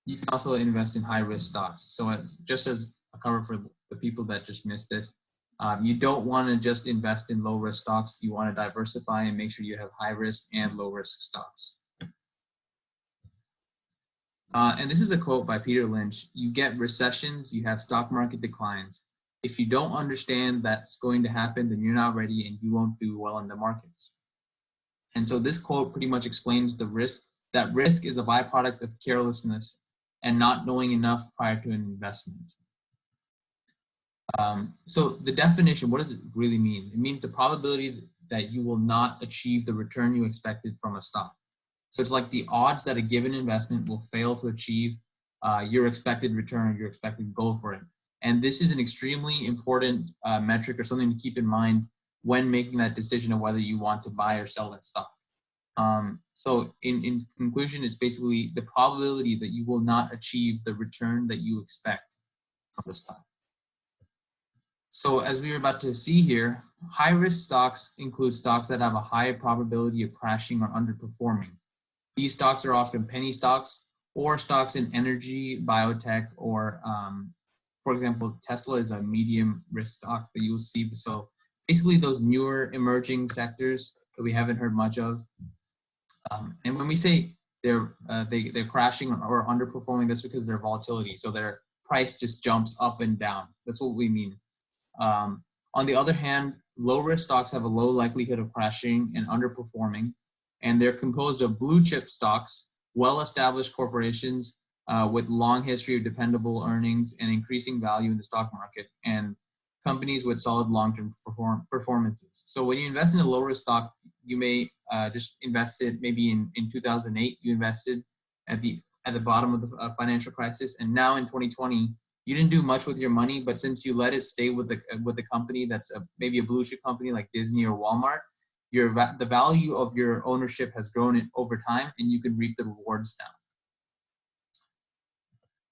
You can also invest in high risk stocks. So it's just as a cover for the people that just missed this, you don't want to just invest in low risk stocks. You want to diversify and make sure you have high risk and low risk stocks. And this is a quote by Peter Lynch: "You get recessions, you have stock market declines. If you don't understand that's going to happen, then you're not ready and you won't do well in the markets." And so this quote pretty much explains the risk. That risk is a byproduct of carelessness and not knowing enough prior to an investment. So the definition, what does it really mean? It means the probability that you will not achieve the return you expected from a stock. So it's like the odds that a given investment will fail to achieve your expected return, your expected goal for it. And this is an extremely important metric or something to keep in mind when making that decision of whether you want to buy or sell that stock. So in conclusion, it's basically the probability that you will not achieve the return that you expect from the stock. So as we were about to see here, high-risk stocks include stocks that have a high probability of crashing or underperforming. These stocks are often penny stocks or stocks in energy, biotech, or for example, Tesla is a medium risk stock that you will see. So basically those newer emerging sectors that we haven't heard much of. And when we say they're crashing or underperforming, that's because their volatility. So their price just jumps up and down. That's what we mean. On the other hand, low risk stocks have a low likelihood of crashing and underperforming, and they're composed of blue chip stocks, well-established corporations with long history of dependable earnings and increasing value in the stock market, and companies with solid long-term performances. So when you invest in a low-risk stock, you may just invest it maybe in 2008, you invested at the bottom of the financial crisis, and now in 2020, you didn't do much with your money, but since you let it stay with the company that's maybe a blue chip company like Disney or Walmart, the value of your ownership has grown over time, and you can reap the rewards now.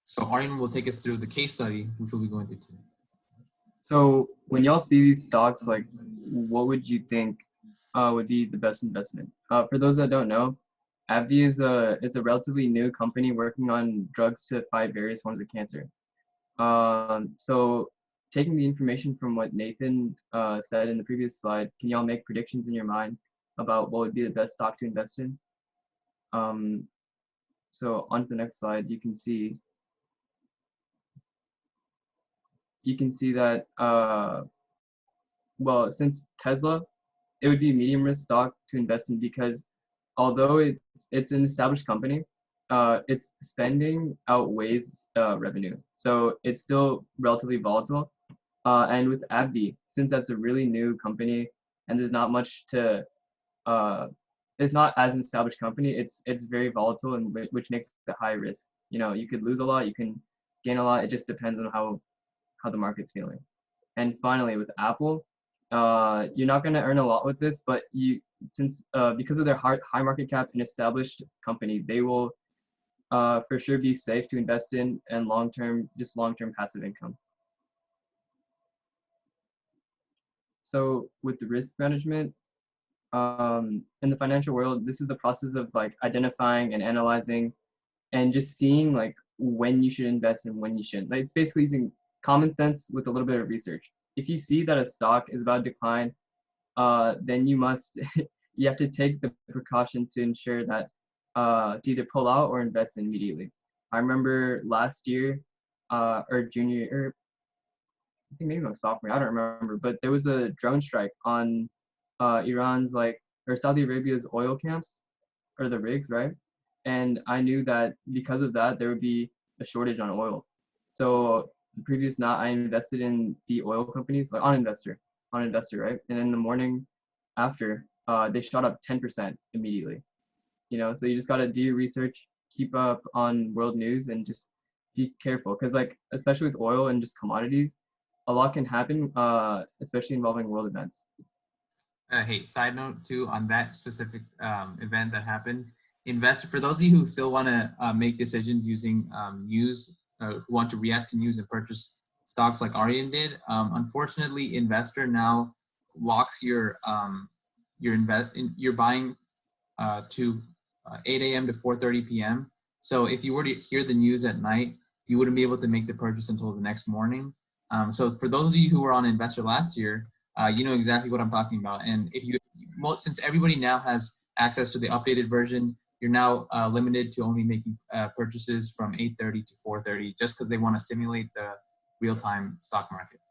So Aarian will take us through the case study, which we'll be going through today. So when y'all see these stocks, like, what would you think would be the best investment? For those that don't know, AbbVie is a relatively new company working on drugs to fight various forms of cancer. So taking the information from what Nathan said in the previous slide, can y'all make predictions in your mind about what would be the best stock to invest in? So on to the next slide, you can see that, well, since Tesla, it would be a medium risk stock to invest in because although it's an established company, its spending outweighs revenue. So it's still relatively volatile. And with AbbVie, since that's a really new company and there's not much to, it's not as an established company, it's very volatile, and which makes it high risk. You know, you could lose a lot, you can gain a lot. It just depends on how the market's feeling. And finally, with Apple, you're not going to earn a lot with this, but because of their high market cap and established company, they will for sure be safe to invest in and long-term passive income. So with the risk management, in the financial world, this is the process of like identifying and analyzing and just seeing like when you should invest and when you shouldn't. Like, it's basically using common sense with a little bit of research. If you see that a stock is about to decline, then you have to take the precaution to ensure that to either pull out or invest immediately. I remember last year or junior year, I think maybe it was sophomore, I don't remember, but there was a drone strike on Iran's or Saudi Arabia's oil camps or the rigs, right? And I knew that because of that, there would be a shortage on oil. So the previous night, I invested in the oil companies, like on investor, right? And in the morning after, they shot up 10% immediately. You know, so you just gotta do your research, keep up on world news, and just be careful, because like especially with oil and just commodities, a lot can happen, especially involving world events. Hey, side note too on that specific event that happened. For those of you who still want to make decisions using news, who want to react to news and purchase stocks like Aarian did, unfortunately, Investor now locks your buying to 8 a.m. to 4:30 p.m. So if you were to hear the news at night, you wouldn't be able to make the purchase until the next morning. So for those of you who were on Investor last year, you know exactly what I'm talking about. And if you, since everybody now has access to the updated version, you're now limited to only making purchases from 8:30 to 4:30, just because they want to simulate the real-time stock market.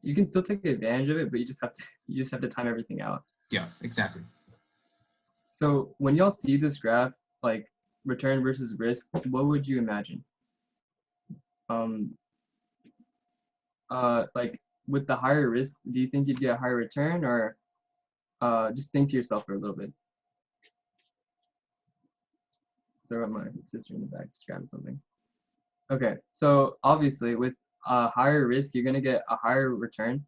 You can still take advantage of it, but you just have to time everything out. Yeah, exactly. So when y'all see this graph, like return versus risk, what would you imagine? Like with the higher risk, do you think you'd get a higher return, or just think to yourself for a little bit? Throw out my sister in the back, just grabbing something. Okay, so obviously with a higher risk, you're gonna get a higher return.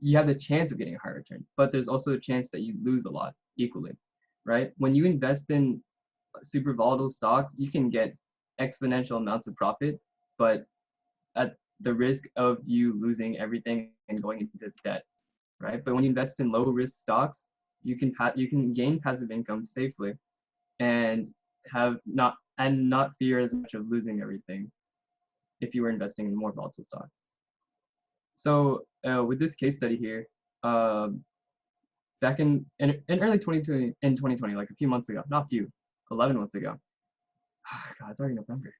You have the chance of getting a higher return, but there's also a chance that you lose a lot equally, right? When you invest in super volatile stocks, you can get exponential amounts of profit, but at the risk of you losing everything and going into debt, right? But when you invest in low risk stocks, you can gain passive income safely and not fear as much of losing everything if you were investing in more volatile stocks. So with this case study here, back in early 2020, like a few months ago, not few, 11 months ago. God, it's already November.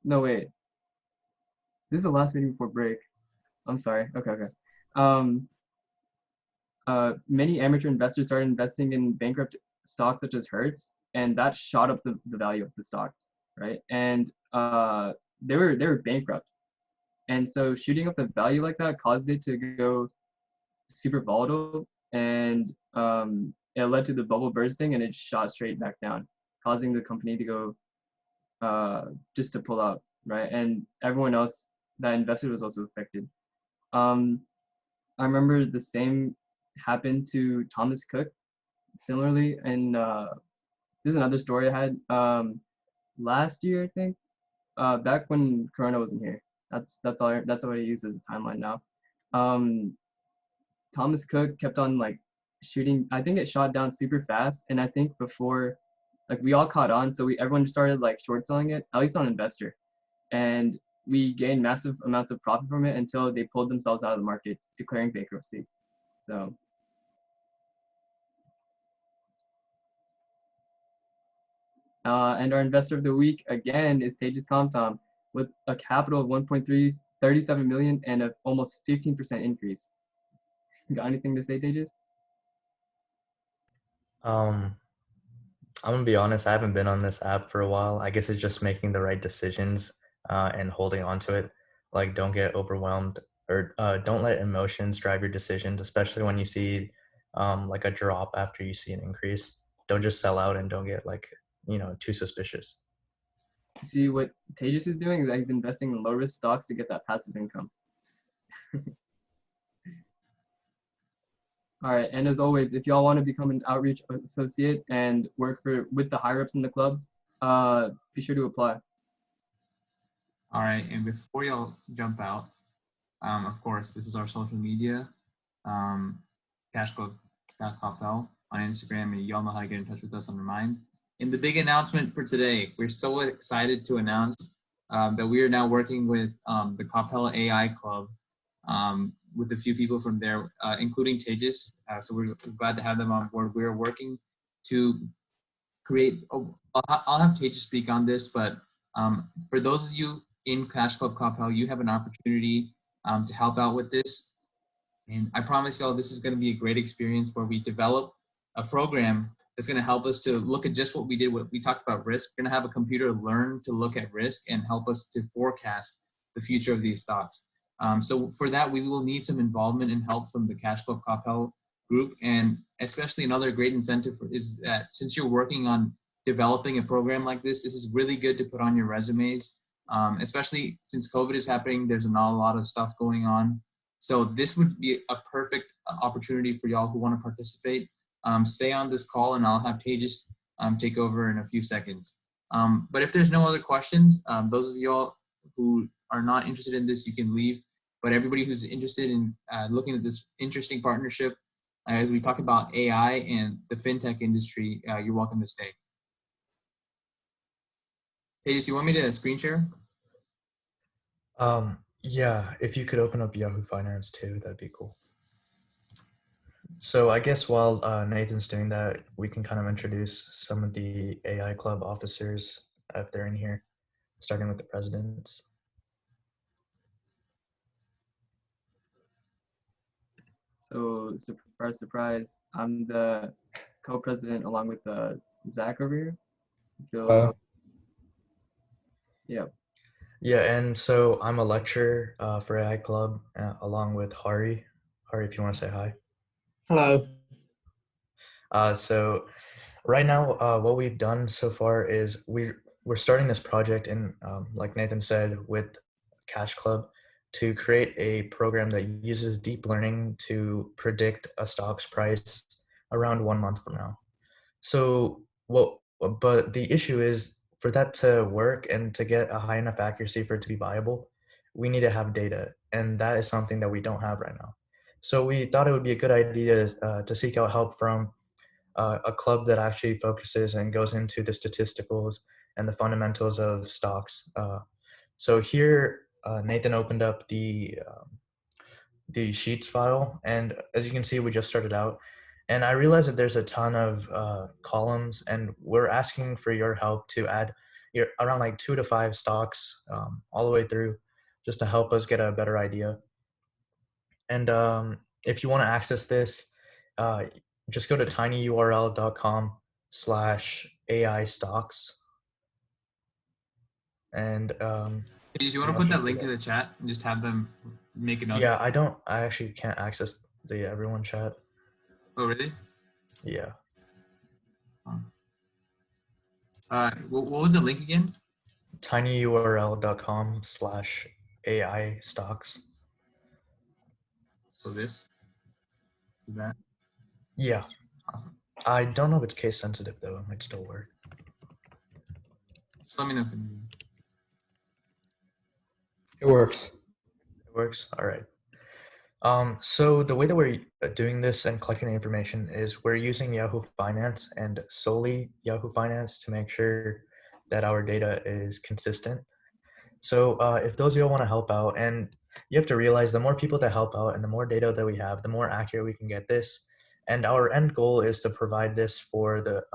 No, wait. This is the last meeting before break. I'm sorry. Okay. Many amateur investors started investing in bankrupt stocks such as Hertz, and that shot up the value of the stock, right? And they were bankrupt, and so shooting up the value like that caused it to go super volatile, and it led to the bubble bursting, and it shot straight back down, causing the company to go just to pull out, right? And everyone else that invested was also affected. I remember the same happened to Thomas Cook, similarly, and this is another story I had last year, I think, back when Corona wasn't here. That's all I use as a timeline now. Thomas Cook kept on like shooting. I think it shot down super fast, and I think before, like we all caught on, so everyone just started like short selling it, at least on Investor, and we gained massive amounts of profit from it until they pulled themselves out of the market, declaring bankruptcy. So. And our investor of the week again is Tejas Comtom with a capital of 1.37 million and a almost 15% increase. Got anything to say, Tejas? I'm gonna be honest, I haven't been on this app for a while. I guess it's just making the right decisions and holding on to it. Like, don't get overwhelmed, or don't let emotions drive your decisions, especially when you see like a drop after you see an increase. Don't just sell out, and don't get like, too suspicious. See what Tejas is doing is that he's investing in low risk stocks to get that passive income. All right, and as always, if y'all want to become an outreach associate and work with the higher ups in the club, be sure to apply. All right, and before y'all jump out, of course, this is our social media, cashclub.coppel on Instagram, and y'all know how to get in touch with us under mine. And the big announcement for today, we're so excited to announce that we are now working with the Coppel AI Club with a few people from there, including Tejas. So we're glad to have them on board. We're working to create, I'll have Tejas speak on this, but for those of you in Cash Club Coppel, you have an opportunity to help out with this. And I promise y'all, this is going to be a great experience where we develop a program that's going to help us to look at just what we did. What we talked about risk. We're going to have a computer learn to look at risk and help us to forecast the future of these stocks. So for that, we will need some involvement and help from the Cash Club Coppel group. And especially another great incentive is that since you're working on developing a program like this is really good to put on your resumes, especially since COVID is happening. There's not a lot of stuff going on. So this would be a perfect opportunity for y'all who want to participate. Stay on this call and I'll have Tejas take over in a few seconds. But if there's no other questions, those of y'all who are not interested in this, you can leave. But everybody who's interested in looking at this interesting partnership, as we talk about AI and the fintech industry, you're welcome to stay. Hey, you want me to screen share? Yeah, if you could open up Yahoo Finance too, that'd be cool. So I guess while Nathan's doing that, we can kind of introduce some of the AI Club officers if they're in here, starting with the presidents. So surprise, surprise, I'm the co-president along with Zach over here. So, yeah. Yeah, and so I'm a lecturer for AI Club along with Hari. Hari, if you want to say hi. Hello. So right now, what we've done so far is we're starting this project in, like Nathan said, with Cash Club to create a program that uses deep learning to predict a stock's price around 1 month from now. So but the issue is for that to work and to get a high enough accuracy for it to be viable, we need to have data, and that is something that we don't have right now. So we thought it would be a good idea to seek out help from a club that actually focuses and goes into the statisticals and the fundamentals of stocks. So here, Nathan opened up the Sheets file, and as you can see, we just started out. And I realized that there's a ton of columns, and we're asking for your help to add around like 2 to 5 stocks all the way through, just to help us get a better idea. And if you want to access this, just go to tinyurl.com/AI stocks. And Do you want to put that link in the chat and just have them make another? yeah, I actually can't access the everyone chat. Oh, really? Yeah. What was the link again? tinyurl.com/AI stocks. So this? So that? Yeah. Awesome. I don't know if it's case sensitive though. It might still work. Just let me know if It works. It works. All right. So the way that we're doing this and collecting the information is we're using Yahoo Finance and solely Yahoo Finance to make sure that our data is consistent. So if those of you want to help out, and you have to realize the more people that help out and the more data that we have, the more accurate we can get this. And our end goal is to provide this for the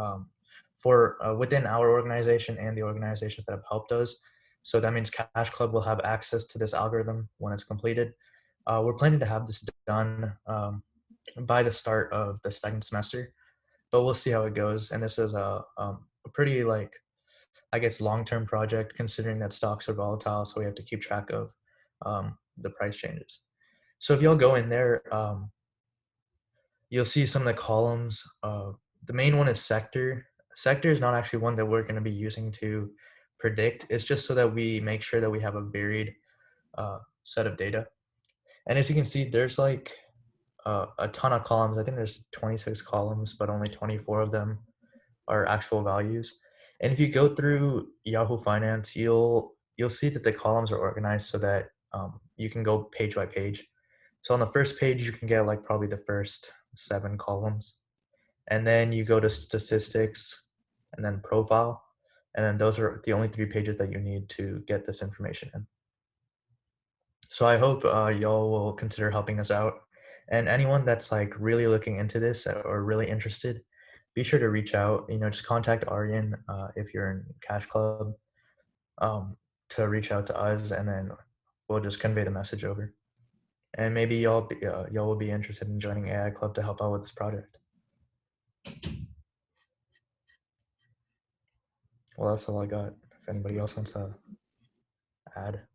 within our organization and the organizations that have helped us. So that means Cash Club will have access to this algorithm when it's completed. We're planning to have this done by the start of the second semester, but we'll see how it goes. And this is a pretty I guess long-term project considering that stocks are volatile, so we have to keep track of the price changes. So if y'all go in there, you'll see some of the columns. The main one is sector. Sector is not actually one that we're going to be using to predict. It's just so that we make sure that we have a varied set of data. And as you can see, there's like a ton of columns. I think there's 26 columns, but only 24 of them are actual values. And if you go through Yahoo Finance, you'll see that the columns are organized so that you can go page by page. So on the first page, you can get like probably the first 7 columns. And then you go to statistics and then profile. And then those are the only 3 pages that you need to get this information in. So I hope y'all will consider helping us out. And anyone that's like really looking into this or really interested, be sure to reach out. Just contact Aarian if you're in Cash Club to reach out to us, and then we'll just convey the message over. And maybe y'all will be interested in joining AI Club to help out with this project. Well, that's all I got. If anybody else wants to add.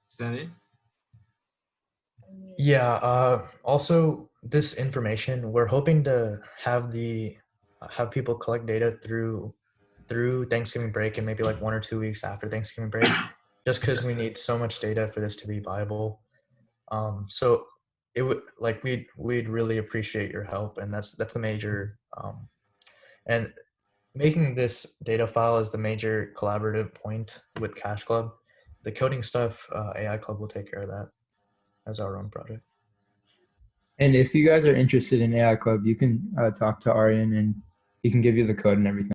Is that it? Yeah. Also, this information, we're hoping to have people collect data through Thanksgiving break and maybe like 1 or 2 weeks after Thanksgiving break, just because we need so much data for this to be viable. So it would we'd really appreciate your help, and that's a major and making this data file is the major collaborative point with Cash Club. The coding stuff, AI Club will take care of that as our own project. And if you guys are interested in AI Club, you can talk to Aarian, and He can give you the code and everything.